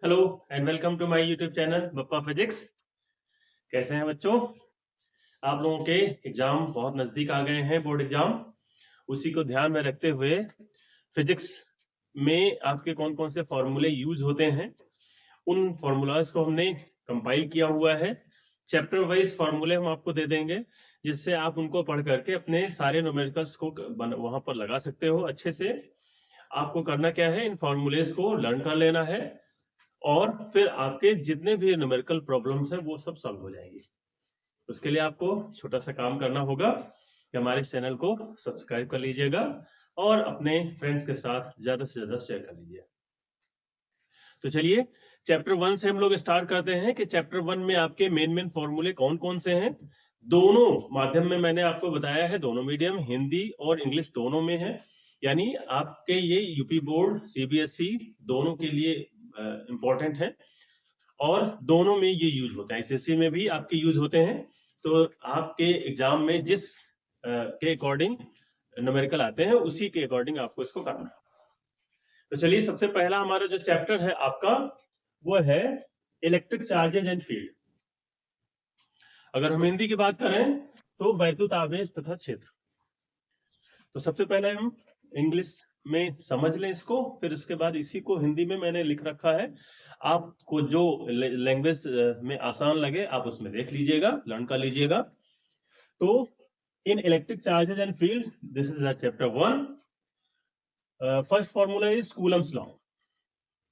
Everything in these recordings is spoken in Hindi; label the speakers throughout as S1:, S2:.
S1: Hello and welcome to my YouTube channel Bappa physics. कैसे हैं बच्चों? आप लोगों के एग्जाम बहुत नजदीक आ गए हैं, बोर्ड एग्जाम। उसी को ध्यान में रखते हुए फिजिक्स में आपके कौन कौन से फॉर्मूले यूज होते हैं, उन फॉर्मूलाज को हमने कंपाइल किया हुआ है। चैप्टर वाइज फॉर्मूले हम आपको दे देंगे, जिससे आप उनको पढ़ करके अपने सारे न्यूमेरिकल्स को वहां पर लगा सकते हो अच्छे से। आपको करना क्या है, इन फॉर्मूलेज को लर्न कर लेना है और फिर आपके जितने भी न्यूमेरिकल प्रॉब्लम्स हैं वो सब सॉल्व हो जाएंगी। उसके लिए आपको छोटा सा काम करना होगा कि हमारे चैनल को सब्सक्राइब कर लीजिएगा और अपने फ्रेंड्स के साथ ज्यादा से ज्यादा शेयर कर लीजिए। तो चलिए चैप्टर 1 से हम लोग स्टार्ट करते हैं कि चैप्टर 1 में आपके मेन मेन फॉर्मूले कौन कौन से हैं। दोनों माध्यम में मैंने आपको बताया है, दोनों मीडियम हिंदी और इंग्लिश दोनों में है। यानी आपके ये यूपी बोर्ड सीबीएसई दोनों के लिए इंपॉर्टेंट है और दोनों में ये यूज होता है। एसएससी में भी आपके यूज होते हैं। तो आपके एग्जाम में जिस के अकॉर्डिंग न्यूमेरिकल आते हैं उसी के अकॉर्डिंग आपको इसको करना है। तो चलिए सबसे पहला हमारा जो चैप्टर है आपका वो है इलेक्ट्रिक चार्जेज एंड फील्ड। अगर हम हिंदी की बात करें तो वैद्युत आवेश तथा क्षेत्र। तो सबसे पहले हम इंग्लिश में समझ लें इसको, फिर उसके बाद इसी को हिंदी में मैंने लिख रखा है। आपको जो लैंग्वेज में आसान लगे आप उसमें देख लीजिएगा, लर्न कर लीजिएगा। तो in electric charges and field, this is chapter 1। First formula is Coulomb's law.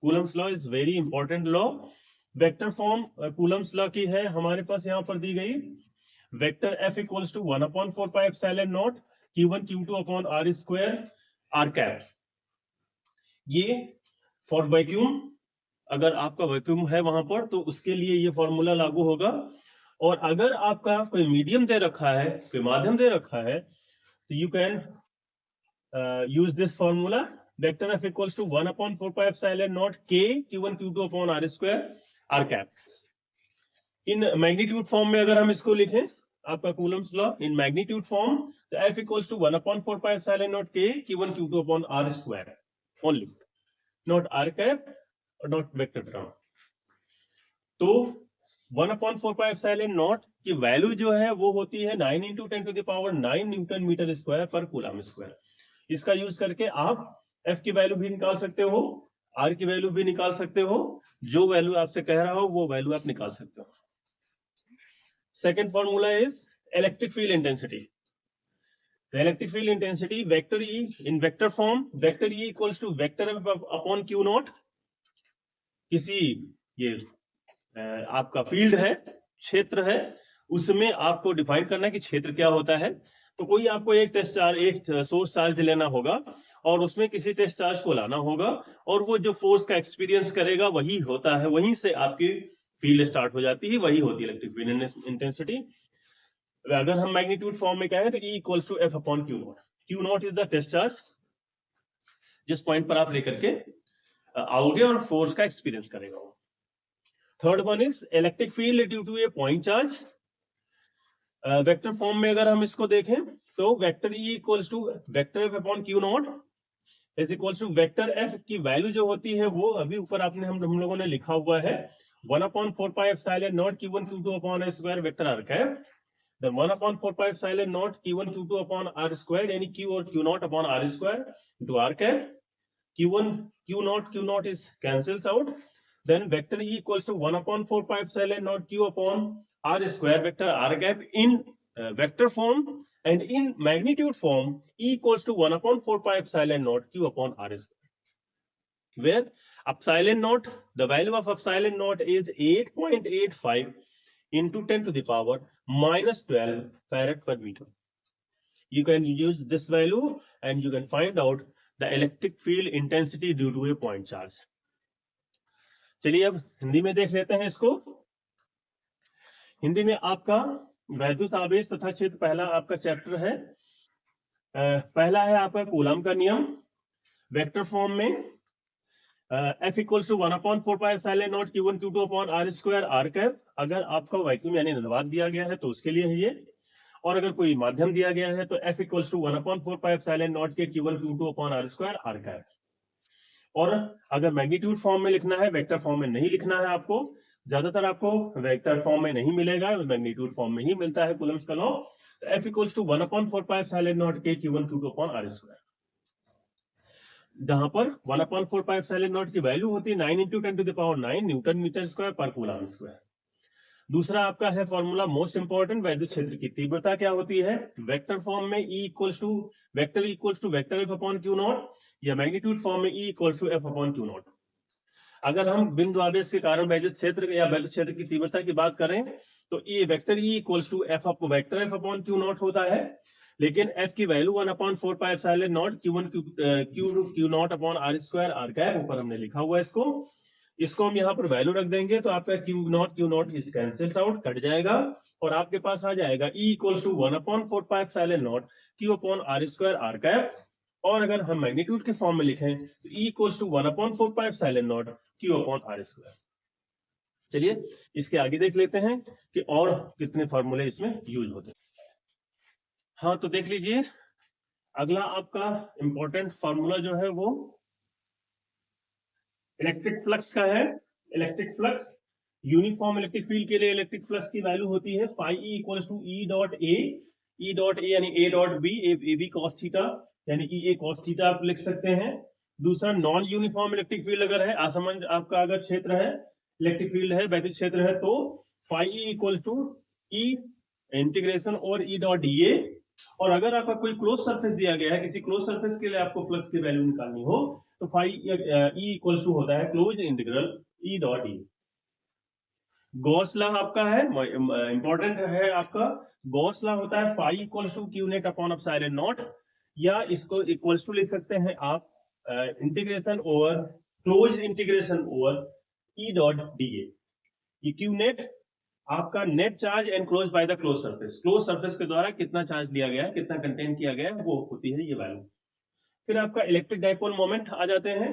S1: Coulomb's law is very important law. Vector form Coulomb's law की है हमारे पास यहां पर दी गई। Vector F equals to 1/4πε0 Q1 Q2 upon R square R cap. ये फॉर वैक्यूम, अगर आपका वैक्यूम है वहां पर तो उसके लिए ये फॉर्मूला लागू होगा। और अगर आपका कोई मीडियम दे रखा है, कोई माध्यम दे रखा है, तो you can use this formula. Vector F equals to 1/4πε0 K Q1 Q2 upon R square R cap. In magnitude form में अगर हम इसको लिखें, आपका Coulomb's law in magnitude form, तो F equals to 1/4πε0 K Q1 Q2 upon R square only, not R cap और नॉट वेक्टर टर्म। तो 1/4πε0 की वैल्यू जो है वो होती है 9 × 10⁹ न्यूटन मीटर स्क्वायर पर कूलम स्क्वायर। इसका यूज करके आप एफ की वैल्यू भी निकाल सकते हो, आर की वैल्यू भी निकाल सकते हो। जो वैल्यू आपसे कह रहा हो वो वैल्यू आप निकाल सकते हो। Second formula is electric field intensity. Electric field intensity vector E in vector form, vector E equals to vector upon Q not. किसी ये आपका फील्ड है, क्षेत्र है, उसमें आपको डिफाइन करना है कि क्षेत्र क्या होता है। तो कोई आपको एक टेस्ट चार्ज, एक सोर्स चार्ज लेना होगा और उसमें किसी टेस्ट चार्ज को लाना होगा और वो जो फोर्स का एक्सपीरियंस करेगा वही होता है, वहीं से आपकी फील्ड स्टार्ट हो जाती है, वही होती है इलेक्ट्रिक फील्ड इंटेंसिटी। अगर हम मैग्नीट्यूड फॉर्म में कहें तो E equals to F upon Q not. Q not is the test charge जिस पॉइंट पर आप लेकर के आओगे और फोर्स का एक्सपीरियंस करेगा। Third one is electric field due to a point charge. Vector form में अगर हम इसको देखें तो vector E equals to vector F upon Q not is equals to vector F की वैल्यू जो होती है वो अभी ऊपर आपने हम लोगों ने लिखा हुआ है 1/4πε0 Q1 Q2 upon R square vector R cap. then 1/4πε0 Q1 Q2 upon r square, यानी Q और Q naught upon r square into r cap। Q1 Q naught is cancels out, then vector E equals to 1/4πε0 Q upon r square vector r cap in vector form, and in magnitude form E equals to 1/4πε0 Q upon r square, where epsilon naught, the value of epsilon naught is 8.85 into 10 to the power minus 12 farad per meter. You can use this value and you can find out the electric field intensity due to a point charge. चलिए अब हिंदी में देख लेते हैं इसको। हिंदी में आपका वैद्युत आवेश तथा क्षेत्र पहला आपका चैप्टर है। पहला है आपका कूलम का नियम। वेक्टर फॉर्म में F equals to 1/4πε0 Q1 Q2 upon R square R cap. अगर आपका वैक्यूम यानी निर्वात दिया गया है तो उसके लिए है ये, और अगर कोई माध्यम दिया गया है तो F इक्वल्स टू 1/4πε0 के Q1 Q2 upon R square R cap. और अगर मैग्नीट्यूड फॉर्म में लिखना है, वेक्टर फॉर्म में नहीं लिखना है आपको, ज्यादातर आपको वेक्टर फॉर्म में नहीं मिलेगा, मैग्नीट्यूड फॉर्म में ही मिलता है कूलम्स का law. F equals to 1/4πε0k Q1 Q2/r², जहां पर 1/4πε0 की वैल्यू होती है 9 × 10⁹ न्यूटन मीटर स्क्वायर पर कूलम स्क्वायर। दूसरा आपका है फॉर्मूला मोस्ट इंपॉर्टेंट, वैद्युत क्षेत्र की तीव्रता क्या होती है वेक्टर फॉर्म में, E equals to vector F upon Q not, या मैग्नीट्यूड फॉर्म में E equals to F upon Q not. अगर हम बिंदु आवेश के कारण वैद्युत क्षेत्र या वैद्युत क्षेत्र की तीव्रता की बात करें तो ये vector E equals to vector F upon Q not होता है, लेकिन F की value 1/4πε0 Q not upon r²r², ऊपर हमने लिखा हुआ है इसको हम यहाँ पर वैल्यू रख देंगे तो आपका Q naught is cancel out, कट जाएगा और आपके पास आ जाएगा E equals to 1/4πε0 Q upon r²r²। और अगर हम मैग्नीट्यूड के फॉर्म में लिखें तो E equals to 1/4πε0 Q upon r²। चलिए इसके आगे देख लेते हैं कि और कितने फॉर्मूले इसमें यूज होते हैं। हाँ तो देख लीजिए, अगला आपका इंपॉर्टेंट फॉर्मूला जो है वो इलेक्ट्रिक फ्लक्स का है। Electric flux, uniform electric field के लिए इलेक्ट्रिक फ्लक्स की वैल्यू होती है phi E equals to E dot A यानी A dot B, A B cos theta, यानी कि A cos थीटा आप लिख सकते हैं। दूसरा नॉन यूनिफॉर्म इलेक्ट्रिक फील्ड अगर है, असमान आपका अगर क्षेत्र है, इलेक्ट्रिक फील्ड है, वैद्युत क्षेत्र है, तो phi E equal to E integration और E डॉट dA। और अगर आपका कोई क्लोज सरफेस दिया गया है, किसी क्लोज सरफेस के लिए आपको फ्लक्स की वैल्यू निकालनी हो तो phi E इक्वल टू होता है close integral E dot E। Gauss law आपका है, इंपॉर्टेंट है आपका। गॉस लॉ होता है phi equals to Q net upon epsilon not, या इसको इक्वल्स टू लिख सकते हैं आप integration over close integration over E dot dA। ये Q नेट आपका net charge enclose by the close surface, close surface के द्वारा कितना चार्ज लिया गया है, कितना कंटेन किया गया है, वो होती है ये वैल्यू। फिर आपका इलेक्ट्रिक डाइपोल मोमेंट आ जाते हैं,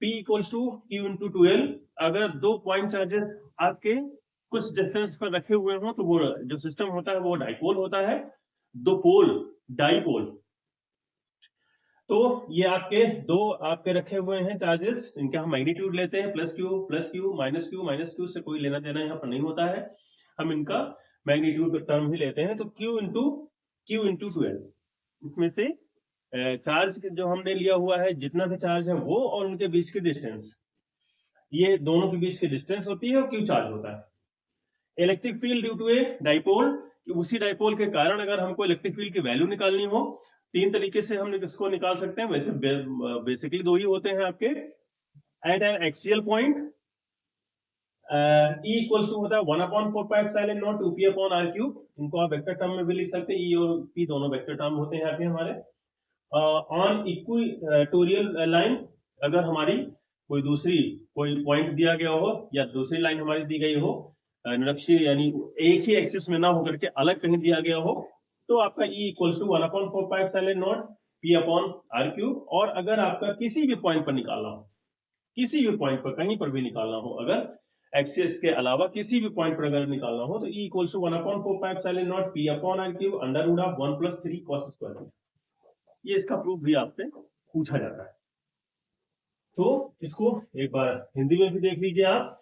S1: P equals to Q into 2L। अगर दो पॉइंट चार्जेस आपके कुछ डिस्टेंस पर रखे हुए हो तो वो जो सिस्टम होता है वो डाइपोल होता है, दो पोल डाइपोल। तो ये आपके दो आपके रखे हुए हैं चार्जेस, इनका हम मैग्नीट्यूड लेते हैं प्लस क्यू माइनस क्यू से कोई लेना देना यहाँ पर नहीं होता है, हम इनका मैग्नीट्यूड टर्म ही लेते हैं। तो Q इंटू 2L, इसमें से चार्ज जो हमने लिया हुआ है, जितना भी चार्ज है वो और उनके बीच की डिस्टेंस, ये दोनों के बीच की डिस्टेंस होती है और Q चार्ज होता है। Electric field due to a dipole, उसी डाइपोल के कारण अगर हमको इलेक्ट्रिक फील्ड की वैल्यू निकालनी हो, तीन तरीके से हम इसको निकाल सकते हैं। वैसे बेसिकली दो ही होते हैं आपके। At an axial point E equals to होता है 1/4πε0 2p अपॉन r³। इनको आप वेक्टर टर्म में भी लिख सकते हैं, E और P दोनों वेक्टर टर्म होते हैं यहाँ पे हमारे। ऑन इक्वेटोरियल लाइन, अगर हमारी कोई पॉइंट दिया गया हो या दूसरी लाइन हमारी दी गई हो, निरक्षीय यानी एक ही एक्सिस में ना होकर के अलग कहीं दिया गया हो, तो आपका E equals to 1/4πε0 P upon r³। और अगर आपका किसी भी पॉइंट पर निकालना हो, किसी भी पॉइंट पर कहीं पर भी निकालना हो, अगर एक्सिस के अलावा किसी भी पॉइंट पर अगर निकालना हो तो E equals to 1/4πε0 P upon r³ under root of 1 + 3 cos square. ये इसका प्रूफ भी आपसे पूछा जाता है, तो इसको एक बार हिंदी में भी देख लीजिए आप।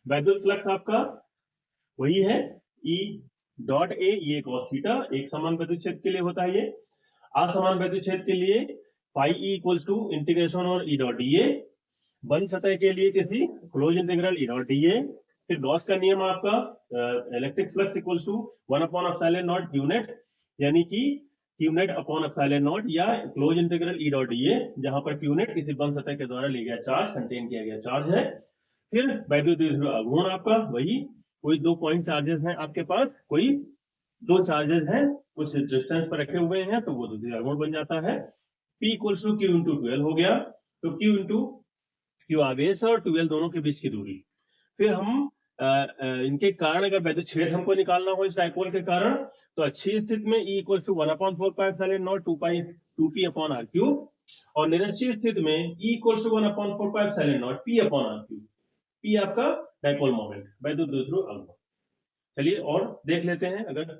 S1: वैद्युत फ्लक्स आपका वही है E डॉट A, ये cos थीटा एक समान वैद्युत क्षेत्र के लिए होता है। ये असमान वैद्युत क्षेत्र के लिए phi E equals to integration और E डॉट dA, बंद सतह के लिए किसी close integral E dot dA। फिर गॉस का नियम आपका electric flux equals to 1/ε0 Q net, यानी कि Q net upon epsilon not, या close integral E dot dA, जहां पर Q नेट किसी बंद सतह के द्वारा लिया गया चार्ज, कंटेन किया गया चार्ज है। फिर वैद्युत गुण आपका वही, कोई दो पॉइंट चार्जेस हैं आपके पास, कोई दो चार्जेस हैं कुछ डिस्टेंस पर रखे हुए हैं, तो वो दूसरा गुण बन जाता है। P equals to Q into 2L हो गया, तो Q आवेश और 2L दोनों के बीच की दूरी। फिर हम इनके कारण अगर वैद्युत क्षेत्र हमको निकालना हो इस डाइपोल के कारण, तो अच्छी स्थिति में E equals to 1/4πε0 2p upon r³, और निरक्षीय स्थिति में E equals to 1/4πε0 p upon r³। P आपका डाइपोल मोमेंट, वैद्युत द्विध्रुव अवरोध। चलिए और देख लेते हैं अगर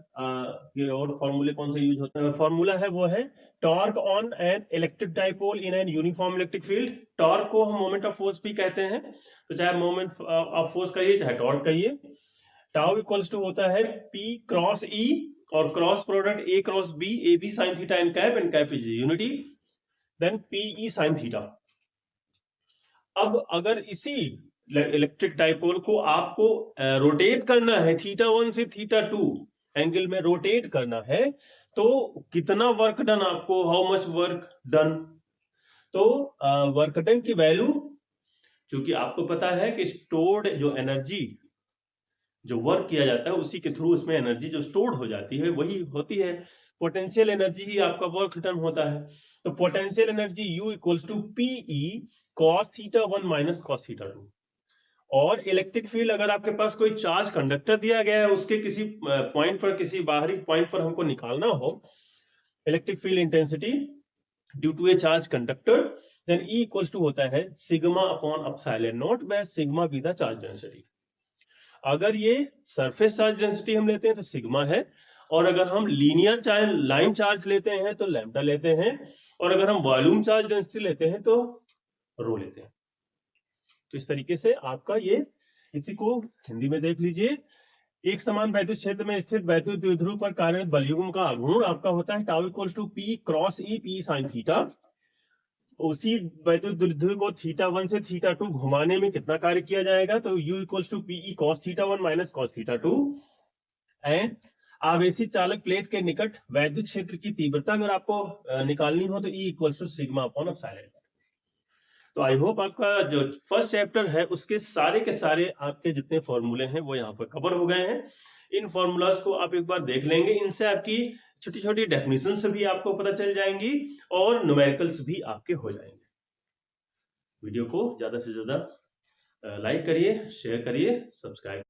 S1: ये और फॉर्मूले कौन से यूज होते हैं। फॉर्मूला है वो है torque on an electric dipole in an uniform electric field. Torque को हम मोमेंट ऑफ फोर्स भी कहते हैं, तो चाहे मोमेंट ऑफ फोर्स कहिए चाहे टॉर्क कहिए। टाउ इक्वल्स टू होता है P क्रॉस E और cross product A cross B, A B sine theta and cap is unity, then PE sine theta. अब अगर इसी इलेक्ट्रिक डाइपोल को आपको रोटेट करना है θ1 से θ2 एंगल में रोटेट करना है, तो कितना वर्क डन आपको, हाउ मच वर्क डन, तो वर्क डन की वैल्यू, क्योंकि आपको पता है कि स्टोर्ड जो एनर्जी, जो वर्क किया जाता है उसी के थ्रू उसमें एनर्जी जो स्टोर्ड हो जाती है वही होती है पोटेंशियल एनर्जी, ही आपका वर्क डन होता है। तो potential energy U equals to PE cos θ1 minus cos θ2। और इलेक्ट्रिक फील्ड अगर आपके पास कोई चार्ज कंडक्टर दिया गया है, उसके किसी पॉइंट पर, किसी बाहरी पॉइंट पर हमको निकालना हो electric field intensity due to a charge conductor, then E equals to होता है sigma upon epsilon not by sigma be the charge density. अगर ये सरफेस चार्ज डेंसिटी हम लेते हैं तो सिग्मा है, और अगर हम लीनियर चार्ज लाइन चार्ज लेते हैं तो लैम्डा लेते हैं, और अगर हम वॉल्यूम चार्ज डेंसिटी लेते हैं तो रो लेते हैं। तो इस तरीके से आपका ये, इसी को हिंदी में देख लीजिए, एक समान वैद्युत क्षेत्र में स्थित वैद्युत द्विध्रुव पर कार्यरत बलयुग्म का आघूर्ण आपका होता है tau equals to P cross E P sine theta. उसी वैद्युत द्विध्रुव को θ1 से θ2 घुमाने में कितना कार्य किया जाएगा, तो U equals to PE cos θ1 minus cos θ2। And आवेशित चालक प्लेट के निकट वैद्युत क्षेत्र की तीव्रता अगर आपको निकालनी हो तो E equals to sigma upon epsilon. तो आई होप आपका जो फर्स्ट चैप्टर है उसके सारे के सारे आपके जितने फॉर्मूले हैं वो यहाँ पर कवर हो गए हैं। इन फॉर्मूलाज को आप एक बार देख लेंगे, इनसे आपकी छोटी छोटी डेफिनेशन भी आपको पता चल जाएंगी और न्यूमेरिकल्स भी आपके हो जाएंगे। वीडियो को ज्यादा से ज्यादा लाइक करिए, शेयर करिए, सब्सक्राइब